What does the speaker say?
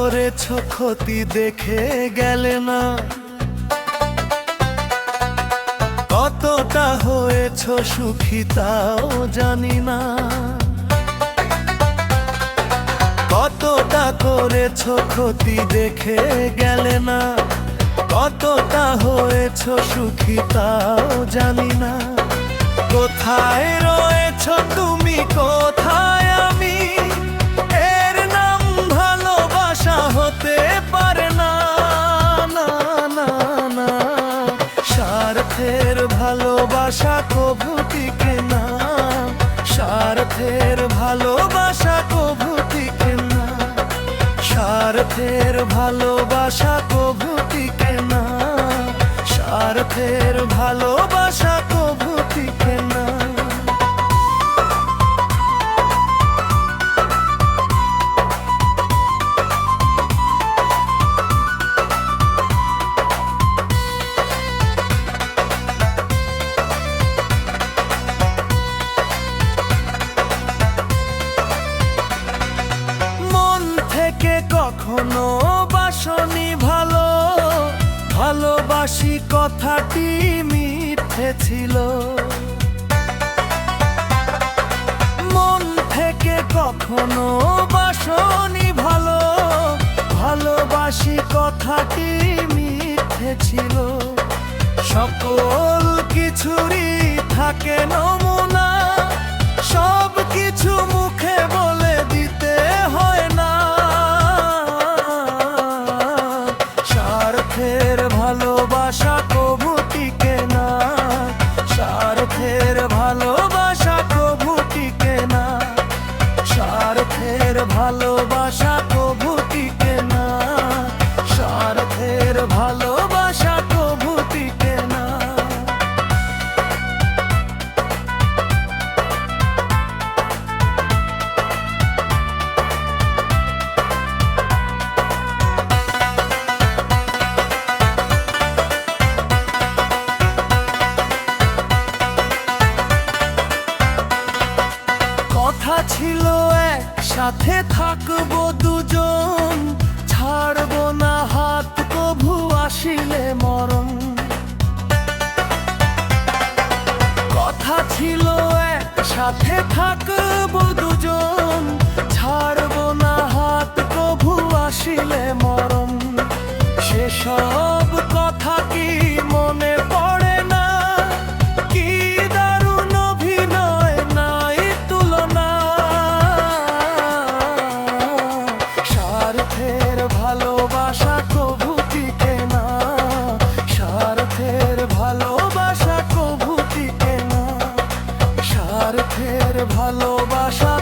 করেছ ক্ষতি দেখে গেলে না, কতটা হয়েছ সুখী তাও জানি না। কতটা করেছ ক্ষতি দেখে গেলে না, কতটা হয়েছ সুখী তাও জানি না। কোথায় রয়েছ তুমি, কোথায় আমি, এর নাম ভালোবাসা হতে পারে না। না না না, স্বার্থের ভালোবাসা কভু টিকে না, স্বার্থের ভালোবাসা কভু টিকে না, স্বার্থের ভালোবাসা কভু টিকে না, স্বার্থের ভালোবাসা কভু টিকে না। কখনো বাসনি ভালো, ভালোবাসি কথাটি মিথ্যে ছিল। মন থেকে কখনো বাসনি ভালো, ভালোবাসি কথাটি মিথ্যে ছিল। সকল কিছুরই থাকে নমুনা, সব কিছু মুখে বলে দিতে হয় না। স্বার্থের ভালোবাসা কভু টিকে না, স্বার্থের ভালোবাসা কভু টিকে না, স্বার্থের ভালোবাসা কভু টিকে না, স্বার্থের ভালোবাসা কভু টিকে না। কথা ছিল একসাথে থাকবো দুজন, ছাড়বো না হাত কভু আসিলে মরণ। কথা ছিল একসাথে থাকবো দুজন, ছাড়বো না হাত কভু আসিলে মরণ। সেসব কথা কি মনে পড়ে না, কি দারুণ অভিনয় নাই তুলনা। স্বার্থের ভালোবাসা কভু টিকে না, স্বার্থের ভালোবাসা কভু টিকে না, স্বার্থের ভালোবাসা